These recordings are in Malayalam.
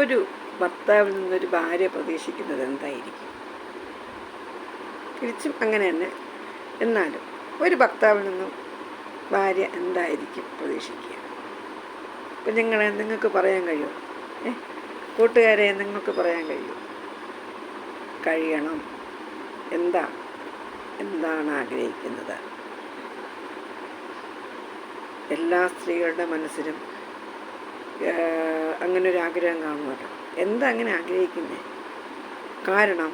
ഒരു ഭർത്താവിൽ നിന്നൊരു ഭാര്യ പ്രതീക്ഷിക്കുന്നത് എന്തായിരിക്കും? തിരിച്ചും അങ്ങനെ തന്നെ. എന്നാലും ഒരു ഭർത്താവിൽ നിന്നും ഭാര്യ എന്തായിരിക്കും പ്രതീക്ഷിക്കുക? കുഞ്ഞുങ്ങളെ നിങ്ങൾക്ക് പറയാൻ കഴിയുമോ? കൂട്ടുകാരെ നിങ്ങൾക്ക് പറയാൻ കഴിയുമോ? കഴിയണം. എന്താണ് ആഗ്രഹിക്കുന്നത്? എല്ലാ സ്ത്രീകളുടെ മനസ്സിലും അങ്ങനെ ഒരു ആഗ്രഹം കാണുമല്ലോ. എന്താ അങ്ങനെ ആഗ്രഹിക്കുന്നത്? കാരണം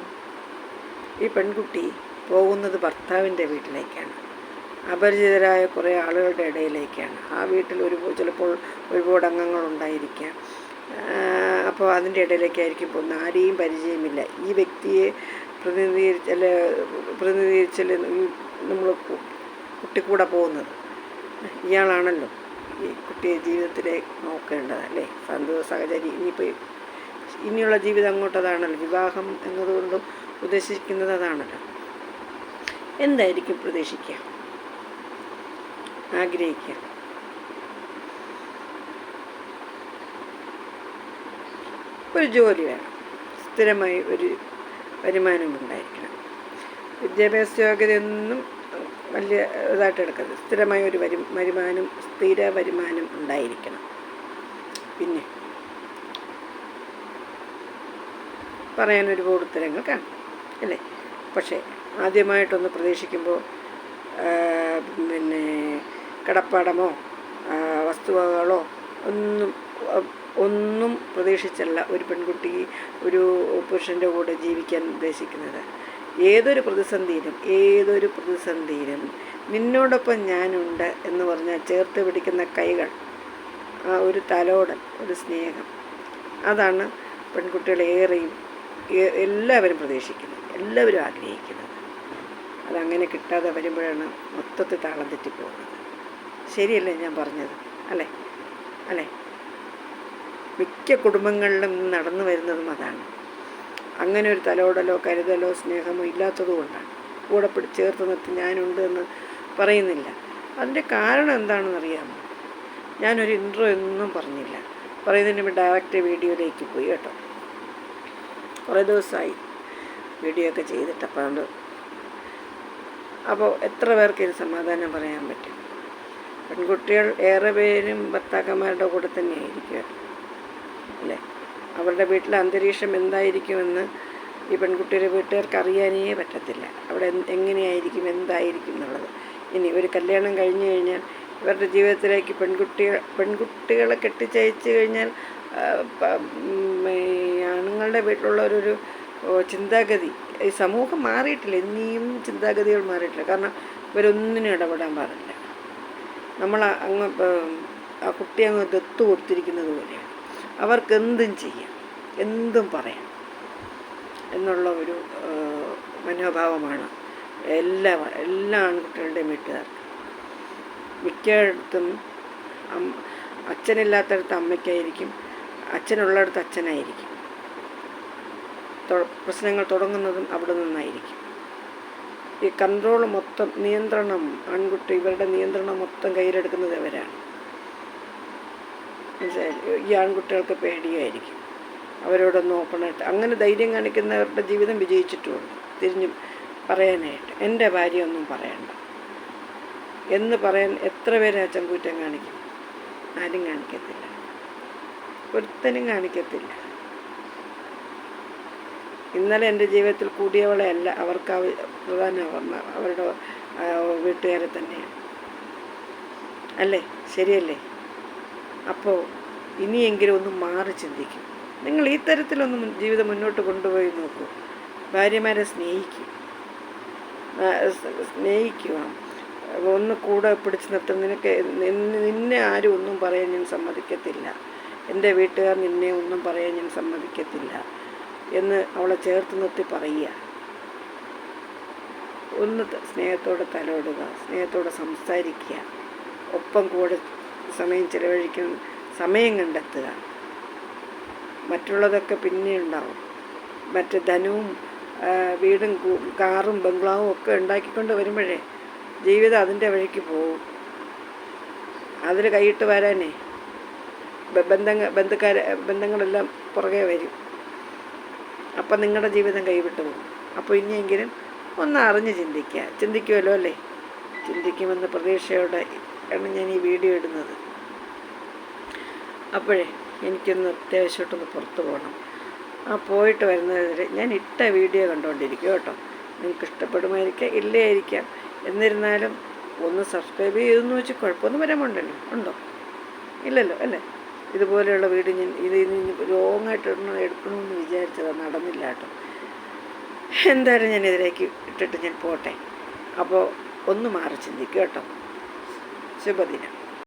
ഈ പെൺകുട്ടി പോകുന്നത് ഭർത്താവിൻ്റെ വീട്ടിലേക്കാണ്, അപരിചിതരായ കുറേ ആളുകളുടെ ഇടയിലേക്കാണ്. ആ വീട്ടിൽ ചിലപ്പോൾ ഒരുപാട് അംഗങ്ങളുണ്ടായിരിക്കാം. അപ്പോൾ അതിൻ്റെ ഇടയിലേക്കായിരിക്കും പോകുന്നത്. ആരെയും പരിചയമില്ല. ഈ വ്യക്തിയെ പ്രതിനിധീകരിച്ചല്ലേ നമ്മൾ കുട്ടി കൂടെ പോകുന്നത്. ഇയാളാണല്ലോ ഈ കുട്ടിയെ ജീവിതത്തിലേക്ക് നോക്കേണ്ടത്, അല്ലേ? സഹചരി ഇനിയുള്ള ജീവിതം അങ്ങോട്ടതാണല്ലോ. വിവാഹം എന്നതുകൊണ്ട് ഉദ്ദേശിക്കുന്നത് അതാണല്ലോ. എന്തായിരിക്കും പ്രതീക്ഷിക്കുക, ആഗ്രഹിക്കുക? ഒരു ജോലി വേണം, സ്ഥിരമായി ഒരു വരുമാനം ഉണ്ടായിരിക്കണം. വിദ്യാഭ്യാസ യോഗ്യതയൊന്നും വലിയ ഇതായിട്ട് എടുക്കരുത്. സ്ഥിരമായ ഒരു സ്ഥിര വരുമാനം ഉണ്ടായിരിക്കണം. പിന്നെ പറയാൻ ഒരുപാട് ഉത്തരങ്ങൾ കാണും, അല്ലേ? പക്ഷേ ആദ്യമായിട്ടൊന്ന് പ്രതീക്ഷിക്കുമ്പോൾ കടപ്പാടമോ വസ്തുവകളോ ഒന്നും പ്രതീക്ഷിച്ചല്ല ഒരു പെൺകുട്ടി ഒരു പുരുഷൻ്റെ കൂടെ ജീവിക്കാൻ ഉദ്ദേശിക്കുന്നത്. ഏതൊരു പ്രതിസന്ധിയിലും നിന്നോടൊപ്പം ഞാനുണ്ട് എന്ന് പറഞ്ഞാൽ ചേർത്ത് പിടിക്കുന്ന കൈകൾ, ആ ഒരു തലോടൽ, ഒരു സ്നേഹം, അതാണ് പെൺകുട്ടികൾ എല്ലാവരും പ്രതീക്ഷിക്കുന്നത്, എല്ലാവരും ആഗ്രഹിക്കുന്നത്. അതങ്ങനെ കിട്ടാതെ വരുമ്പോഴാണ് മൊത്തത്തിൽ താളം തെറ്റിപ്പോകുന്നത്. ശരിയല്ലേ ഞാൻ പറഞ്ഞത്? അല്ലേ? മിക്ക കുടുംബങ്ങളിലും നടന്നു വരുന്നതും അതാണ്. അങ്ങനെ ഒരു തലോടലോ കരുതലോ സ്നേഹമോ ഇല്ലാത്തതുകൊണ്ടാണ്. കൂടെ ചേർത്ത് നിർത്തി ഞാനുണ്ട് എന്ന് പറയുന്നില്ല. അതിൻ്റെ കാരണം എന്താണെന്ന് അറിയാമോ? ഞാനൊരു ഇൻട്രോ ഒന്നും പറഞ്ഞില്ല. പറയുന്നതിന് മുമ്പ് ഡയറക്റ്റ് വീഡിയോയിലേക്ക് പോയി കേട്ടോ. കുറേ ദിവസമായി വീഡിയോ ഒക്കെ ചെയ്തിട്ട്. അപ്പോൾ എത്ര പേർക്ക് ഇത് സമാധാനം പറയാൻ പറ്റും? പെൺകുട്ടികൾ ഏറെ പേരും ഭർത്താക്കന്മാരുടെ കൂടെ തന്നെയായിരിക്കും, അല്ലേ? അവരുടെ വീട്ടിലെ അന്തരീക്ഷം എന്തായിരിക്കുമെന്ന് ഈ പെൺകുട്ടിയുടെ വീട്ടുകാർക്ക് അറിയാനേ പറ്റത്തില്ല. അവിടെ എങ്ങനെയായിരിക്കും, എന്തായിരിക്കും എന്നുള്ളത്. ഇനി ഒരു കല്യാണം കഴിഞ്ഞു കഴിഞ്ഞാൽ ഇവരുടെ ജീവിതത്തിലേക്ക് പെൺകുട്ടികളെ കെട്ടിച്ചയച്ചു കഴിഞ്ഞാൽ ആണുങ്ങളുടെ വീട്ടിലുള്ളവരൊരു ചിന്താഗതി, ഈ സമൂഹം മാറിയിട്ടില്ല, ഇനിയും ചിന്താഗതികൾ മാറിയിട്ടില്ല. കാരണം ഇവരൊന്നിനും ഇടപെടാൻ പാടില്ല. നമ്മൾ ആ കുട്ടിയെ അങ്ങ് ദത്ത് കൊടുത്തിരിക്കുന്നത് പോലെയാണ്. അവർക്ക് എന്തും ചെയ്യാം, എന്തും പറയാം എന്നുള്ള ഒരു മനോഭാവമാണ് എല്ലാ ആൺകുട്ടികളുടെയും വീട്ടുകാർക്ക്. മിക്കയിടത്തും അച്ഛനില്ലാത്തടത്ത് അമ്മയ്ക്കായിരിക്കും, അച്ഛനുള്ളിടത്ത് അച്ഛനായിരിക്കും. പ്രശ്നങ്ങൾ തുടങ്ങുന്നതും അവിടെ നിന്നായിരിക്കും. ഈ കൺട്രോൾ മൊത്തം, നിയന്ത്രണം, ഇവരുടെ നിയന്ത്രണം മൊത്തം കയ്യിലെടുക്കുന്നത് അവരാണ്. മനസ്സിലായി? ഈ ആൺകുട്ടികൾക്ക് പേടിയായിരിക്കും അവരോടൊന്ന് ഓപ്പണായിട്ട്. അങ്ങനെ ധൈര്യം കാണിക്കുന്നവരുടെ ജീവിതം വിജയിച്ചിട്ടുമുണ്ട്. തിരിഞ്ഞു പറയാനായിട്ട് എൻ്റെ ഭാര്യ ഒന്നും പറയണ്ട എന്ന് പറയാൻ എത്ര പേര് ആ ചങ്കൂറ്റം കാണിക്കും? ആരും കാണിക്കത്തില്ല, ഒരുത്തനും കാണിക്കത്തില്ല. ഇന്നലെ എൻ്റെ ജീവിതത്തിൽ കൂടിയവളെ അല്ല, അവർക്ക് പ്രധാന അവരുടെ വീട്ടുകാരെ തന്നെയാണ്, അല്ലേ? ശരിയല്ലേ? അപ്പോൾ ഇനിയെങ്കിലും ഒന്ന് മാറി ചിന്തിക്കും. നിങ്ങൾ ഈ തരത്തിലൊന്നും ജീവിതം മുന്നോട്ട് കൊണ്ടുപോയി നോക്കൂ. ഭാര്യമാരെ സ്നേഹിക്കുക, ഒന്ന് കൂടെ പിടിച്ച് നിർത്തും. നിന്നെ ആരും ഒന്നും പറയാൻ ഞാൻ സമ്മതിക്കത്തില്ല, എൻ്റെ വീട്ടുകാർ നിന്നെ ഒന്നും പറയാൻ ഞാൻ സമ്മതിക്കത്തില്ല എന്ന് അവളെ ചേർത്ത് നിർത്തി പറയുക. ഒന്ന് സ്നേഹത്തോടെ തലോടുക, സ്നേഹത്തോടെ സംസാരിക്കുക, ഒപ്പം കൂടെ സമയം കണ്ടെത്തുക. മറ്റുള്ളതൊക്കെ പിന്നെ ഉണ്ടാവും. മറ്റ് ധനവും വീടും കാറും ബംഗ്ലാവും ഒക്കെ ഉണ്ടാക്കിക്കൊണ്ട് വരുമ്പോഴേ ജീവിതം അതിൻ്റെ വഴിക്ക് പോവും. അതിൽ കൈയിട്ട് വരാനേ ബന്ധങ്ങളെല്ലാം പുറകെ വരും. അപ്പം നിങ്ങളുടെ ജീവിതം കൈവിട്ടു പോകും. അപ്പോൾ ഇനിയെങ്കിലും ഒന്ന് അറിഞ്ഞ് ചിന്തിക്കുമല്ലോ അല്ലേ? ചിന്തിക്കുമെന്ന പ്രതീക്ഷയോടെ ആണ് ഞാൻ ഈ വീഡിയോ ഇടുന്നത്. അപ്പോഴേ എനിക്കൊന്ന് അത്യാവശ്യമായിട്ടൊന്ന് പുറത്ത് പോകണം. പോയിട്ട് വരുന്നതിൽ ഞാൻ ഇട്ട വീഡിയോ കണ്ടുകൊണ്ടിരിക്കും കേട്ടോ. നിങ്ങൾക്ക് ഇഷ്ടപ്പെടുമായിരിക്കാം, ഇല്ലായിരിക്കാം. എന്നിരുന്നാലും ഒന്ന് സബ്സ്ക്രൈബ് ചെയ്തെന്ന് വെച്ച് കുഴപ്പമൊന്നും വരാമുണ്ടല്ലോ, ഉണ്ടോ? ഇല്ലല്ലോ അല്ലേ? ഇതുപോലെയുള്ള വീഡിയോ ഞാൻ ഇത് ലോങ്ങായിട്ട് എടുക്കണമെന്ന് വിചാരിച്ചതാണ്, നടന്നില്ല കേട്ടോ. എന്തായാലും ഞാൻ ഇതിലേക്ക് ഇട്ടിട്ട് ഞാൻ പോട്ടെ. അപ്പോൾ ഒന്ന് മാറി ചിന്തിക്കും കേട്ടോ. ശുഭദിനം.